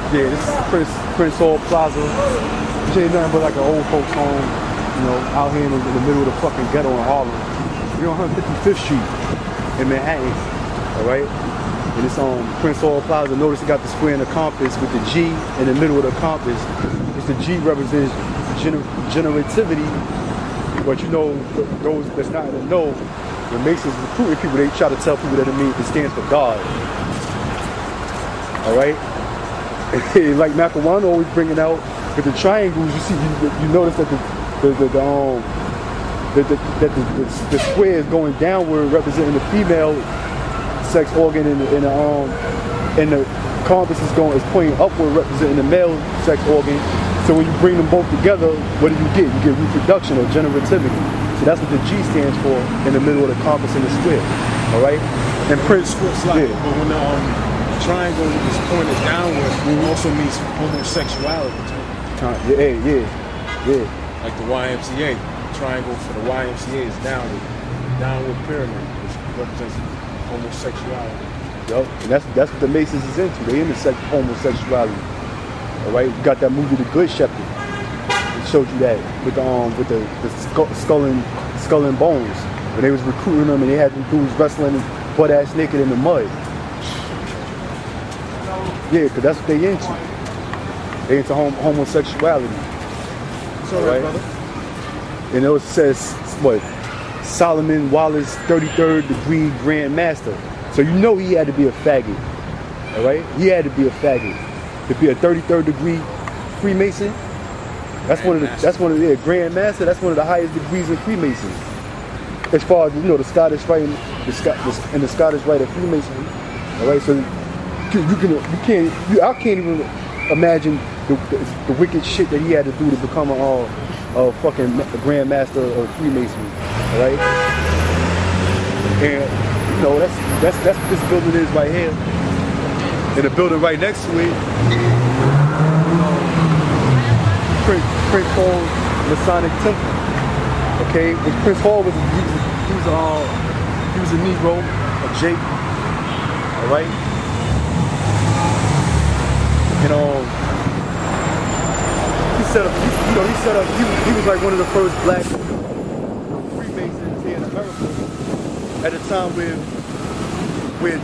Yeah, this is Prince Hall Plaza. This ain't nothing but like an old folks home, you know, out here in the middle of the fucking ghetto in Harlem. We're on 155th Street in Manhattan, all right? And it's on Prince Hall Plaza. Notice it got the square and the compass with the G in the middle of the compass. It's the G represents generativity, but you know, those that's not in the know, when Masons recruiting people, they try to tell people that it stands for God. All right? And like Macaroni always bringing out with the triangles, you see, you notice that the square is going downward, representing the female sex organ, and the compass is pointing upward, representing the male sex organ. So when you bring them both together, what do you get? You get reproduction or generativity. So that's what the G stands for in the middle of the compass and the square. All right? And Prince, but when the triangle is pointed downward, it also means homosexuality too. Yeah. Like the YMCA, the triangle for the YMCA is downward pyramid, which represents homosexuality. Yup, and that's what the Masons is into. They into homosexuality. All right, you got that movie, The Good Shepherd. It showed you that with the skull and bones. When they was recruiting them and they had them dudes wrestling butt ass naked in the mud. Yeah, because that's what they into. They into homosexuality. It's all right, brother. And it says, what? Solomon Wallace, 33rd degree Grand Master. So you know he had to be a faggot. All right? He had to be a faggot. To be a 33rd degree Freemason, that's one of the Grand Master. That's one of the highest degrees in Freemasonry. As far as the Scottish Rite and the Scottish Rite of Freemasonry. All right, so I can't even imagine the wicked shit that he had to do to become a fucking Grand Master of Freemasonry. All right, and that's what this building is right here. And the building right next to it, Prince Hall Masonic Temple. Okay, which Prince Hall was a Negro, a Jake. All right, and he was like one of the first black Freemasons here in America at a time where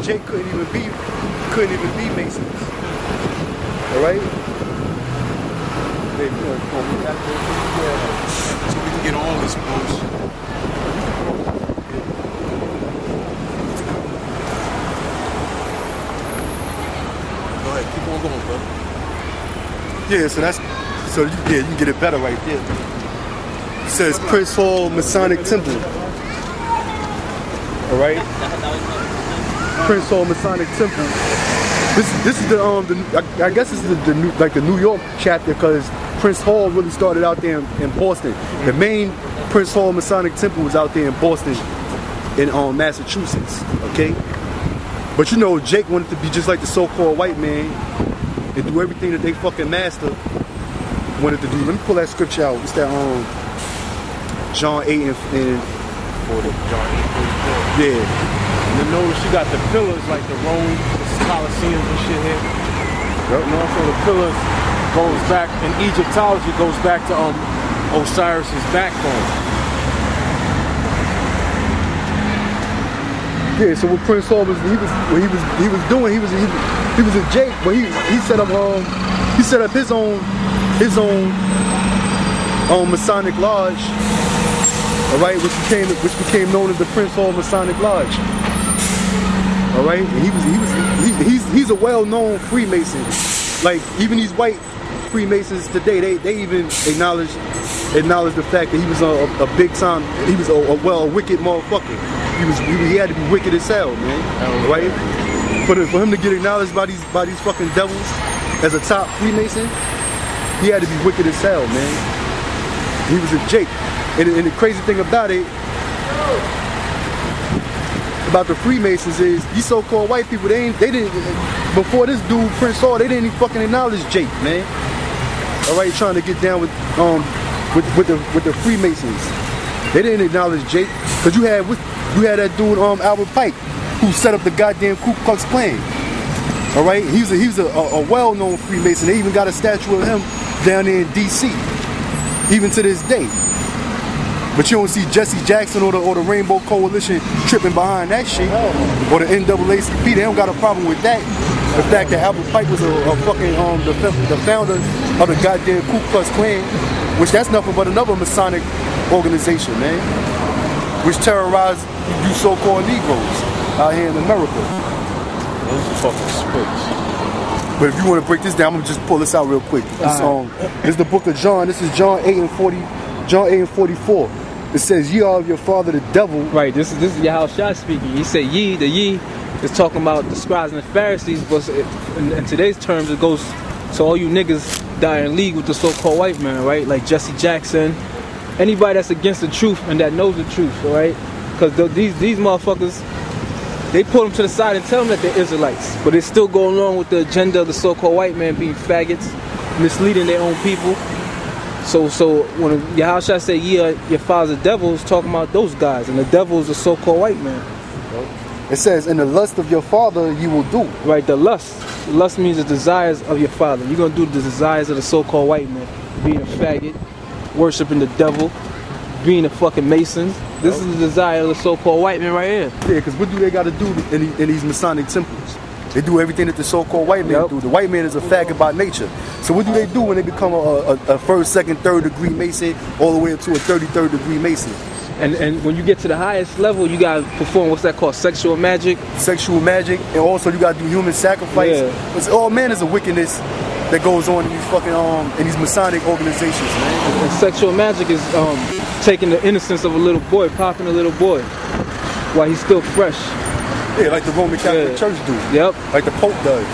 Jake couldn't even be Masons. All right? So we can get all this bullshit. Go ahead, keep on going, brother. Yeah, you can get it better right there. It says Prince Hall Masonic Temple. All right? Prince Hall Masonic Temple. This is I guess this is the New York chapter, because Prince Hall really started out there in Boston. The main Prince Hall Masonic Temple was out there in Boston, in Massachusetts. Okay, but Jake wanted to be just like the so-called white man and do everything that they fucking master wanted to do. Let me pull that scripture out. It's that John 8 and 40. John 8:44. Yeah. And then notice you got the pillars like the Rome, the Colosseum and shit here. Yep. And also the pillars goes back, in Egyptology, goes back to Osiris's backbone. Yeah, so what Prince Hall was a Jake, but he set up his own Masonic lodge, all right, which became known as the Prince Hall Masonic Lodge. All right, and he's a well-known Freemason. Like even these white Freemasons today, they even acknowledge the fact that he was a big time. He was a wicked motherfucker. He had to be wicked as hell, man. Right? For him to get acknowledged by these fucking devils as a top Freemason, he had to be wicked as hell, man. He was a Jake. And the crazy thing about the Freemasons is these so-called white people, they didn't before this dude Prince Hall, they didn't even fucking acknowledge Jake, man. All right, trying to get down with the Freemasons. They didn't acknowledge Jake, because you had that dude Albert Pike, who set up the goddamn Ku Klux Klan. All right, he was a well-known Freemason. They even got a statue of him down there in D.C. even to this day. But you don't see Jesse Jackson or the Rainbow Coalition tripping behind that shit, or the NAACP. They don't got a problem with that. The fact that Albert Pike was a fucking the founder of the goddamn Ku Klux Klan, which that's nothing but another Masonic organization, man, which terrorized you so-called Negroes out here in America. Those are fucking spirits. But if you want to break this down, I'm gonna just pull this out real quick. This is the book of John. This is John 8 and 40. John 8 and 44. It says, "Ye are of your father the devil." Right. This is Yahushua speaking. He said, "Ye." The "ye" is talking about the scribes and the Pharisees, but in today's terms, it goes to all you niggas that are in league with the so-called white man, right? Like Jesse Jackson, anybody that's against the truth and that knows the truth, all right? Because these motherfuckers, they put them to the side and tell them that they're Israelites, but they still go along with the agenda of the so-called white man being faggots, misleading their own people. So when Yahushua said, "Ye are your father's devils," talking about those guys, and the devil is the so-called white man. It says, "In the lust of your father you will do." Right, the lust. Lust means the desires of your father. You're gonna do the desires of the so-called white man, being a faggot, worshiping the devil, being a fucking Mason. This is the desire of the so-called white man right here. Yeah, because what do they got to do in these Masonic temples? They do everything that the so-called white man do. The white man is a faggot by nature. So what do they do when they become a first, second, third degree Mason, all the way up to a 33rd degree Mason? And when you get to the highest level, you gotta perform what's that called? Sexual magic. Sexual magic, and also you gotta do human sacrifice. Yeah. It's all manners of wickedness that goes on in these fucking in these Masonic organizations, man. And sexual magic is taking the innocence of a little boy, popping a little boy while he's still fresh. Yeah, like the Roman Catholic Church do. Yep. Like the Pope does.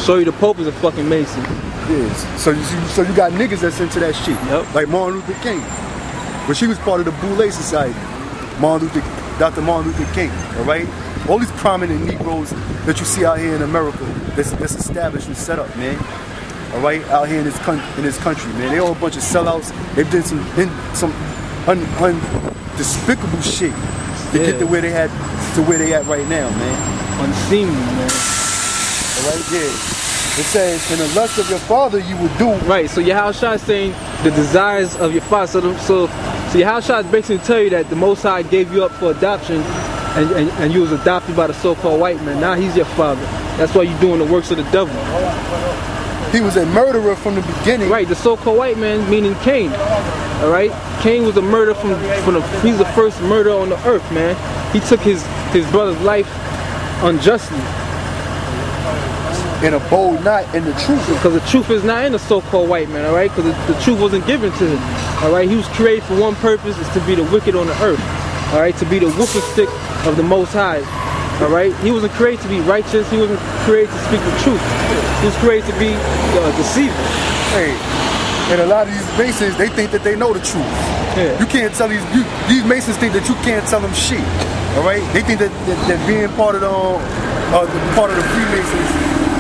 Show you the Pope is a fucking Mason. Yes. So you got niggas that's into that shit. Yep. Like Martin Luther King. But she was part of the Boule Society. Dr. Martin Luther King, all right? All these prominent Negroes that you see out here in America that's established and set up, man. All right, out here in this country, man. They all a bunch of sellouts. They've done some despicable shit to get to where they at right now, man. Unseemly, man. All right, yeah. It says, "In the lust of your father you will do." Right, so Yahushua is saying the desires of your father. So Yahushua is basically tell you that the Most High gave you up for adoption and you was adopted by the so-called white man. Now he's your father. That's why you're doing the works of the devil. He was a murderer from the beginning. Right, the so-called white man, meaning Cain. All right, Cain was a murderer he's the first murderer on the earth, man. He took his brother's life unjustly. And abode not in the truth. Because the truth is not in the so-called white man, all right? Because the truth wasn't given to him, all right? He was created for one purpose, is to be the wicked on the earth, all right? To be the whooping stick of the Most High, all right? He wasn't created to be righteous. He wasn't created to speak the truth. He was created to be a deceiver. Hey, and a lot of these Masons, they think that they know the truth. Yeah. You can't tell these Masons think that you can't tell them shit, all right? They think that being part of the Freemasons,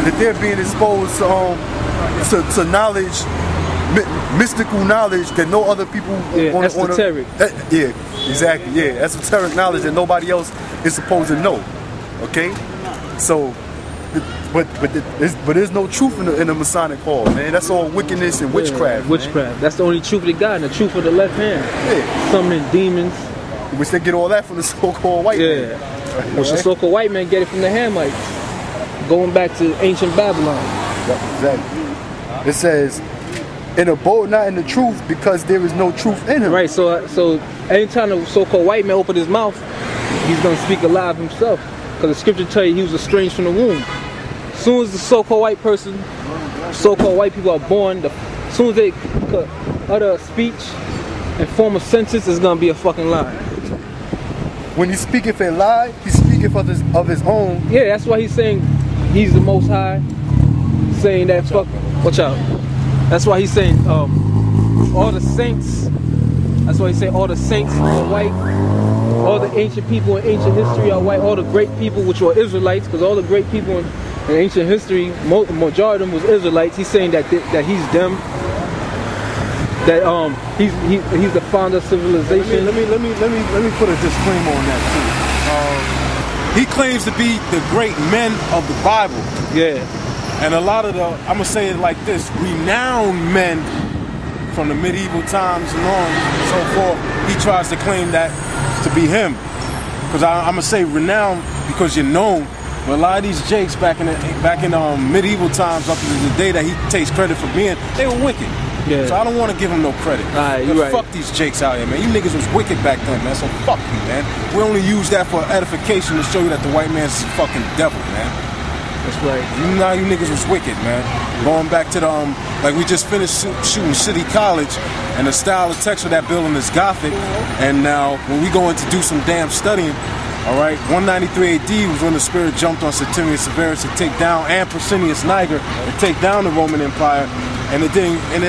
that they're being exposed to knowledge, mystical knowledge that no other people esoteric. Yeah, exactly. Yeah, esoteric knowledge that nobody else is supposed to know. Okay, so, but there's no truth in the Masonic Hall, man. That's all wickedness and witchcraft. Witchcraft. Man. That's the only truth they got, and the truth of the left hand. Yeah. Summoning demons. Which they get all that from the so-called white man. Yeah. Which the so-called white man get it from the Hamites. Going back to ancient Babylon. Yep, exactly. It says, "And abode not in the truth, because there is no truth in him." Right. So anytime the so-called white man opened his mouth, he's gonna speak a lie of himself. Because the scripture tell you he was estranged from the womb. As soon as the so-called white people are born, as soon as they could utter a speech and form a sentence, it's gonna be a fucking lie. When he speaketh a lie, he speaketh of his own. Yeah, that's why he's saying he's the Most High, saying that watch out. That's why he's saying all the saints. That's why he's saying all the saints are white. All the ancient people in ancient history are white. All the great people, which were Israelites, because all the great people in ancient history, majority of them was Israelites. He's saying that he's them. That he's the founder of civilization. Let me put a disclaimer on that too. He claims to be the great men of the Bible. Yeah. And a lot of the, I'm gonna say it like this, renowned men from the medieval times and on and so forth, he tries to claim that to be him. Because I'm gonna say renowned because you're known. But a lot of these jakes back in medieval times, up to the day that he takes credit for being, they were wicked. Yeah. So I don't want to give him no credit. Alright, you right. Fuck these jakes out here, man. You niggas was wicked back then, man. So fuck you, man. We only use that for edification to show you that the white man's a fucking devil, man. That's right. You know you niggas was wicked, man. Going back to the like we just finished shooting City College, and the style of text of that building is Gothic. And now when we go in to do some damn studying, all right, 193 AD was when the Spirit jumped on Septimius Severus to take down, and Persinius Niger to take down the Roman Empire, and it didn't, and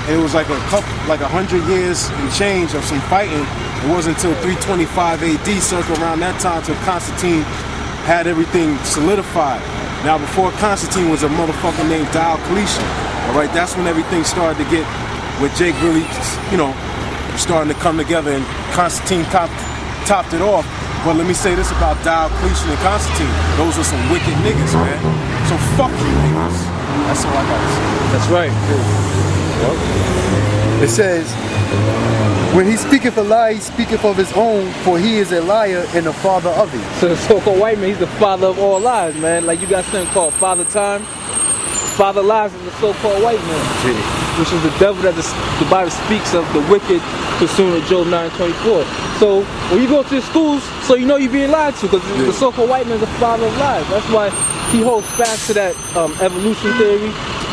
it was like 100 years and change of some fighting. It wasn't until 325 AD, circle around that time, till Constantine had everything solidified. Now, before Constantine was a motherfucker named Diocletian. All right, that's when everything started to get, with Jake really, you know, starting to come together, and Constantine topped it off. But let me say this about Diocletian and Constantine. Those were some wicked niggas, man. So fuck you niggas. That's all I gotta say. That's right. It says, when he speaketh a lie, he speaketh of his own, for he is a liar and the father of it. So the so-called white man, he's the father of all lies, man. Like you got something called Father Time. Father lies is the so-called white man, which is the devil that the Bible speaks of, the wicked, pursuing of Job 9:24. So when you go to the schools, so you know you're being lied to, because the so-called white man is the father of lies. That's why he holds fast to that evolution theory,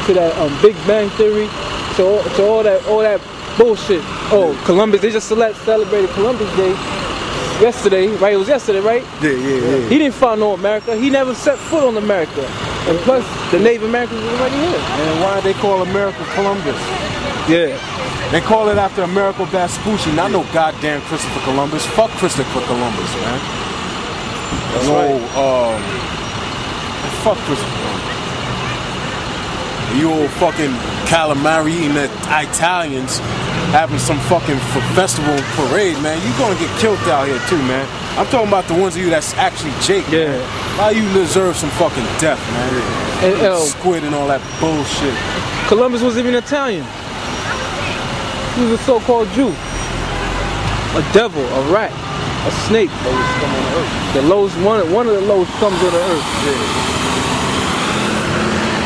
to that Big Bang theory, to all that bullshit. Oh, Columbus, they just celebrated Columbus Day yesterday, right? It was yesterday, right? Yeah. He didn't find no America. He never set foot on America. And plus, the Native Americans were already here. And why they call America Columbus? Yeah. They call it after Amerigo Vespucci, not no goddamn Christopher Columbus. Fuck Christopher Columbus, man. That's right. Fuck Christopher Columbus. You old fucking calamari eating the Italians having some fucking festival parade, man. You gonna get killed out here too, man. I'm talking about the ones of you that's actually Jake, man. Why you deserve some fucking death, man? And, squid and all that bullshit. Columbus was even Italian. He was a so-called Jew. A devil, a rat, a snake. Lowest scum on the earth. The lowest one of the lowest scums on the earth.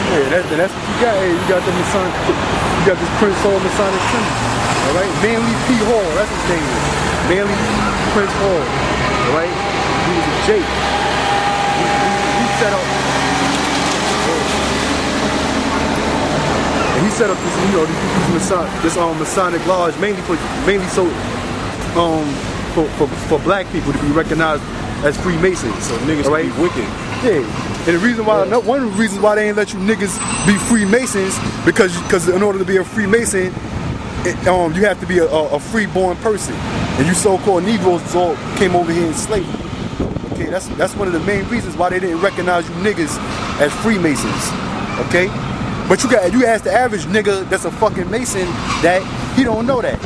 Yeah, that's what you got. Hey, you got the Masonic, you got this Prince Hall Masonic Symbol. All right, Manly P. Hall, that's his name. Manly Prince Hall. All right, he was a Jake. He set up. And he set up this, you know, this Masonic lodge mainly so for black people to be recognized as Freemasons. So niggas all right? be wicked. Yeah. And the reason why, one of the reasons why they ain't let you niggas be Freemasons, because in order to be a Freemason, you have to be a free-born person. And you so-called Negroes all came over here in slavery. Okay, that's one of the main reasons why they didn't recognize you niggas as Freemasons. Okay? But you ask the average nigga that's a fucking Mason that he don't know that.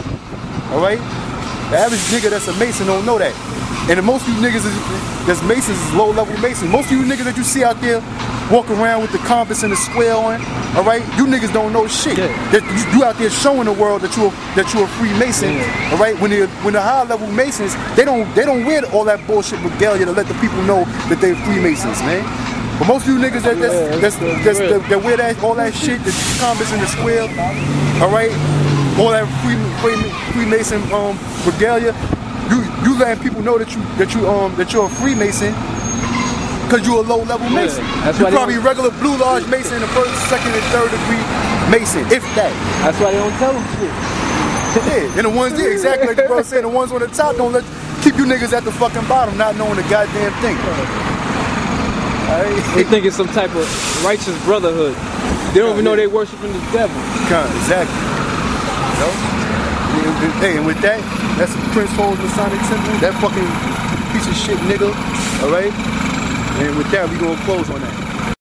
Alright? The average nigga that's a Mason don't know that. And the most of you niggas that's Masons is low-level Masons. Most of you niggas that you see out there walking around with the compass and the square on, alright? You niggas don't know shit. That you out there showing the world that you're a Freemason, alright? When the high-level Masons, they don't wear all that bullshit regalia to let the people know that they're Freemasons, man. But most of you niggas that wear all that shit, the compass and the square, alright? All that Freemason regalia. You letting people know that you're a Freemason because you're a low-level Mason. You're probably a regular Blue Lodge Mason, the first, second, and third degree Mason, if that. That's why they don't tell them shit. Yeah, and the ones there, exactly like the brother said, the ones on the top don't keep you niggas at the fucking bottom, not knowing the goddamn thing. Right? They think it's some type of righteous brotherhood. They don't even know they worshiping the devil. Exactly. You know? Hey, and with that, that's Prince Hall's Masonic Symbol. That fucking piece of shit nigga. Alright? And with that, we gonna close on that.